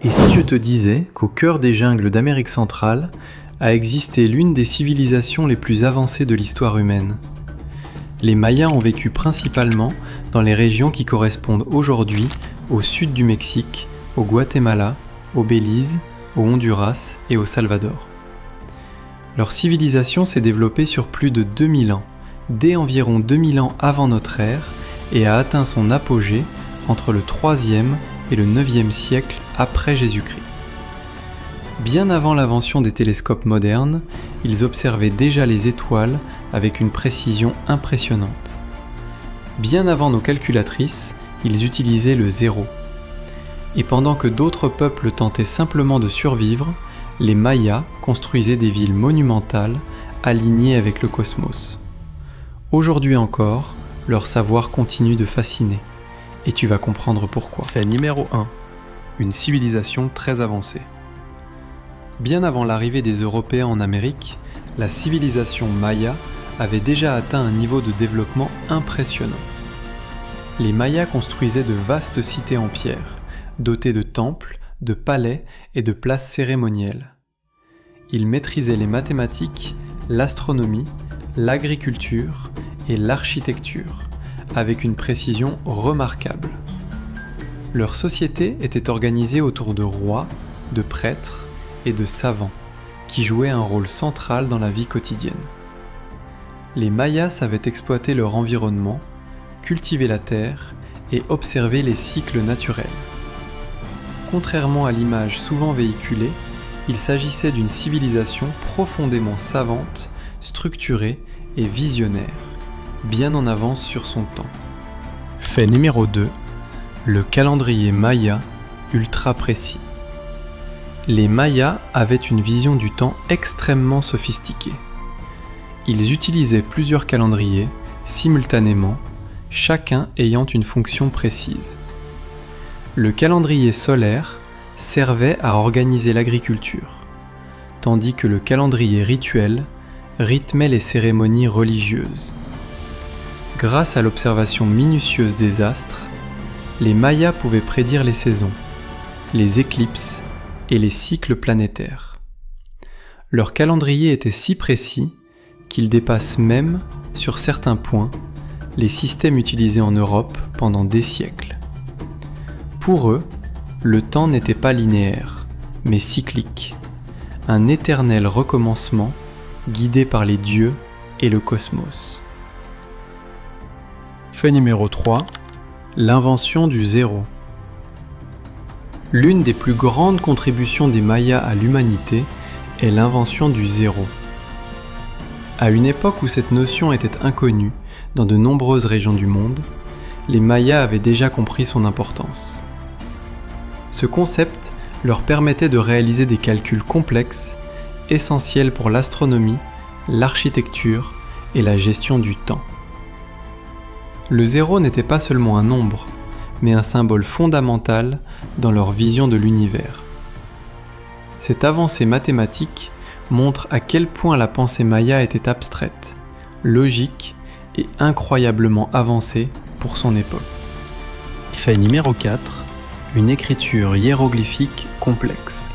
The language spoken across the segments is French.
Et si je te disais qu'au cœur des jungles d'Amérique centrale a existé l'une des civilisations les plus avancées de l'histoire humaine? Les Mayas ont vécu principalement dans les régions qui correspondent aujourd'hui au sud du Mexique, au Guatemala, au Belize, au Honduras et au Salvador. Leur civilisation s'est développée sur plus de 2000 ans, dès environ 2000 ans avant notre ère, et a atteint son apogée entre le 3e et le 9e siècle après Jésus-Christ. Bien avant l'invention des télescopes modernes, ils observaient déjà les étoiles avec une précision impressionnante. Bien avant nos calculatrices, ils utilisaient le zéro. Et pendant que d'autres peuples tentaient simplement de survivre, les Mayas construisaient des villes monumentales alignées avec le cosmos. Aujourd'hui encore, leur savoir continue de fasciner. Et tu vas comprendre pourquoi. Fait numéro 1. Une civilisation très avancée. Bien avant l'arrivée des Européens en Amérique, la civilisation Maya avait déjà atteint un niveau de développement impressionnant. Les Mayas construisaient de vastes cités en pierre, dotées de temples, de palais et de places cérémonielles. Ils maîtrisaient les mathématiques, l'astronomie, l'agriculture et l'architecture, avec une précision remarquable. Leur société était organisée autour de rois, de prêtres et de savants, qui jouaient un rôle central dans la vie quotidienne. Les Mayas savaient exploiter leur environnement, cultiver la terre et observer les cycles naturels. Contrairement à l'image souvent véhiculée, il s'agissait d'une civilisation profondément savante, structurée et visionnaire, bien en avance sur son temps. Fait numéro 2, le calendrier Maya ultra précis. Les Mayas avaient une vision du temps extrêmement sophistiquée. Ils utilisaient plusieurs calendriers simultanément, chacun ayant une fonction précise. Le calendrier solaire servait à organiser l'agriculture, tandis que le calendrier rituel rythmait les cérémonies religieuses. Grâce à l'observation minutieuse des astres, les Mayas pouvaient prédire les saisons, les éclipses et les cycles planétaires. Leur calendrier était si précis qu'il dépasse même, sur certains points, les systèmes utilisés en Europe pendant des siècles. Pour eux, le temps n'était pas linéaire, mais cyclique, un éternel recommencement guidé par les dieux et le cosmos. Fait numéro 3, l'invention du zéro. L'une des plus grandes contributions des Mayas à l'humanité est l'invention du zéro. À une époque où cette notion était inconnue dans de nombreuses régions du monde, les Mayas avaient déjà compris son importance. Ce concept leur permettait de réaliser des calculs complexes, essentiels pour l'astronomie, l'architecture et la gestion du temps. Le zéro n'était pas seulement un nombre, mais un symbole fondamental dans leur vision de l'univers. Cette avancée mathématique montre à quel point la pensée maya était abstraite, logique et incroyablement avancée pour son époque. Fait numéro 4, une écriture hiéroglyphique complexe.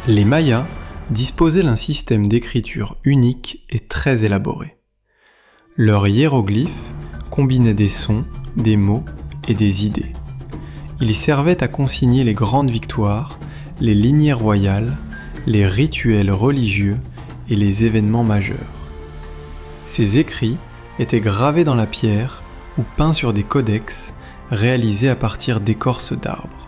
Les Mayas disposaient d'un système d'écriture unique et très élaboré. Leurs hiéroglyphes combinaient des sons, des mots et des idées. Ils servaient à consigner les grandes victoires, les lignées royales, les rituels religieux et les événements majeurs. Ces écrits étaient gravés dans la pierre ou peints sur des codex réalisés à partir d'écorces d'arbres.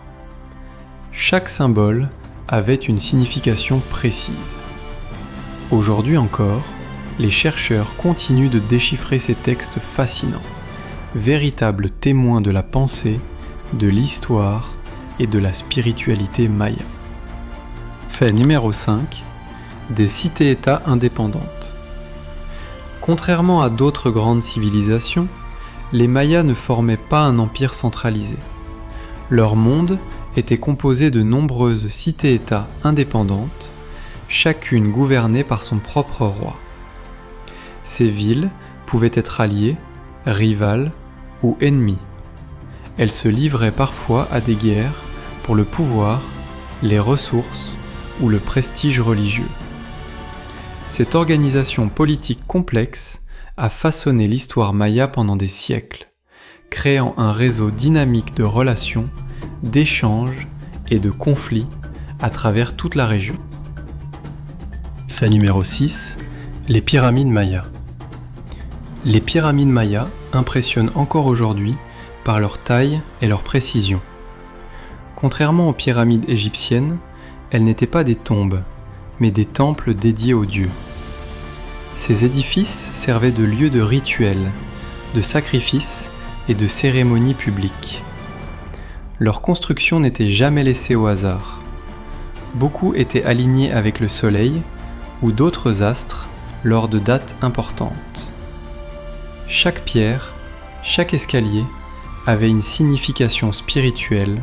Chaque symbole avait une signification précise. Aujourd'hui encore, les chercheurs continuent de déchiffrer ces textes fascinants, véritables témoins de la pensée, de l'histoire et de la spiritualité maya. Fait numéro 5, des cités-États indépendantes. Contrairement à d'autres grandes civilisations, les Mayas ne formaient pas un empire centralisé. Leur monde était composé de nombreuses cités-États indépendantes, chacune gouvernée par son propre roi. Ces villes pouvaient être alliées, rivales ou ennemies. Elles se livraient parfois à des guerres pour le pouvoir, les ressources ou le prestige religieux. Cette organisation politique complexe a façonné l'histoire maya pendant des siècles, créant un réseau dynamique de relations, d'échanges et de conflits à travers toute la région. Fait numéro 6, les pyramides mayas. Les pyramides mayas impressionnent encore aujourd'hui par leur taille et leur précision. Contrairement aux pyramides égyptiennes, elles n'étaient pas des tombes, mais des temples dédiés aux dieux. Ces édifices servaient de lieux de rituels, de sacrifices et de cérémonies publiques. Leur construction n'était jamais laissée au hasard. Beaucoup étaient alignés avec le soleil ou d'autres astres lors de dates importantes. Chaque pierre, chaque escalier avait une signification spirituelle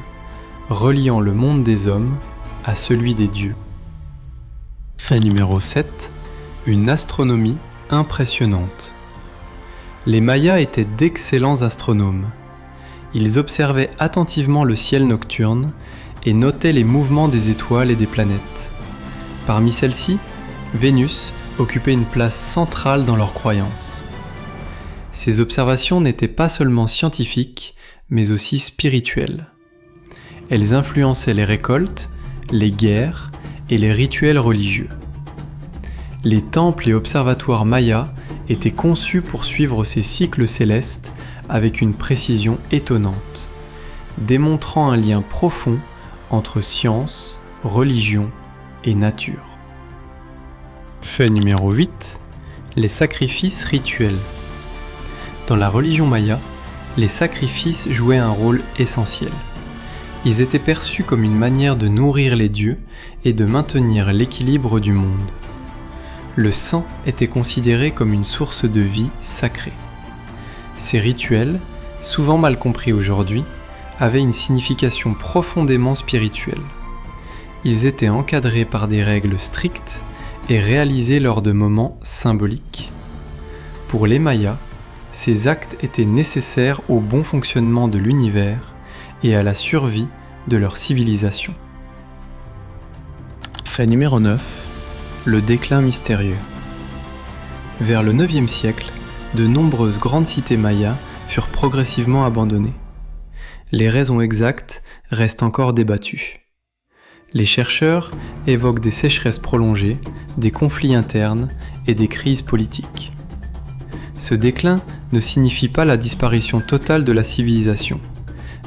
reliant le monde des hommes à celui des dieux. Fait numéro 7, une astronomie impressionnante. Les Mayas étaient d'excellents astronomes. Ils observaient attentivement le ciel nocturne et notaient les mouvements des étoiles et des planètes. Parmi celles-ci, Vénus occupait une place centrale dans leurs croyances. Ces observations n'étaient pas seulement scientifiques, mais aussi spirituelles. Elles influençaient les récoltes, les guerres et les rituels religieux. Les temples et observatoires mayas étaient conçus pour suivre ces cycles célestes avec une précision étonnante, démontrant un lien profond entre science, religion et nature. Fait numéro 8, les sacrifices rituels. Dans la religion maya, les sacrifices jouaient un rôle essentiel. Ils étaient perçus comme une manière de nourrir les dieux et de maintenir l'équilibre du monde. Le sang était considéré comme une source de vie sacrée. Ces rituels, souvent mal compris aujourd'hui, avaient une signification profondément spirituelle. Ils étaient encadrés par des règles strictes et réalisés lors de moments symboliques. Pour les Mayas, ces actes étaient nécessaires au bon fonctionnement de l'univers et à la survie de leur civilisation. Fait numéro 9, le déclin mystérieux. Vers le 9e siècle, de nombreuses grandes cités mayas furent progressivement abandonnées. Les raisons exactes restent encore débattues. Les chercheurs évoquent des sécheresses prolongées, des conflits internes et des crises politiques. Ce déclin ne signifie pas la disparition totale de la civilisation,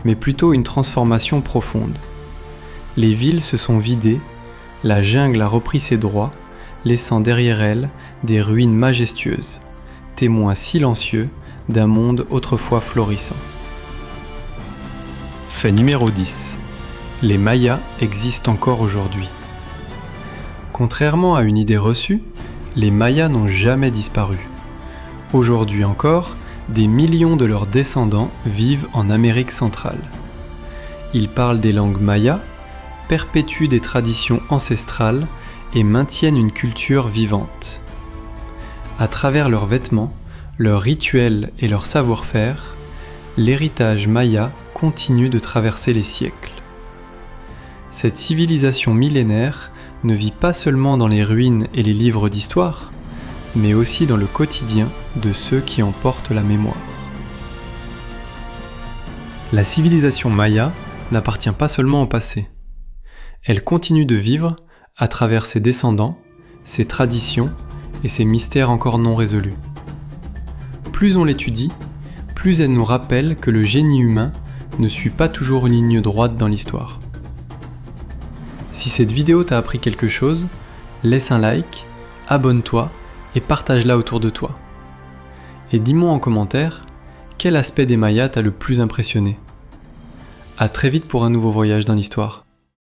mais plutôt une transformation profonde. Les villes se sont vidées, la jungle a repris ses droits, laissant derrière elle des ruines majestueuses, témoins silencieux d'un monde autrefois florissant. Fait numéro 10. Les Mayas existent encore aujourd'hui. Contrairement à une idée reçue, les Mayas n'ont jamais disparu. Aujourd'hui encore, des millions de leurs descendants vivent en Amérique centrale. Ils parlent des langues mayas, perpétuent des traditions ancestrales et maintiennent une culture vivante. À travers leurs vêtements, leurs rituels et leur savoir-faire, l'héritage maya continue de traverser les siècles. Cette civilisation millénaire ne vit pas seulement dans les ruines et les livres d'histoire, mais aussi dans le quotidien de ceux qui en portent la mémoire. La civilisation maya n'appartient pas seulement au passé. Elle continue de vivre à travers ses descendants, ses traditions et ses mystères encore non résolus. Plus on l'étudie, plus elle nous rappelle que le génie humain ne suit pas toujours une ligne droite dans l'histoire. Si cette vidéo t'a appris quelque chose, laisse un like, abonne-toi et partage-la autour de toi. Et dis-moi en commentaire, quel aspect des Mayas t'a le plus impressionné ? À très vite pour un nouveau voyage dans l'histoire.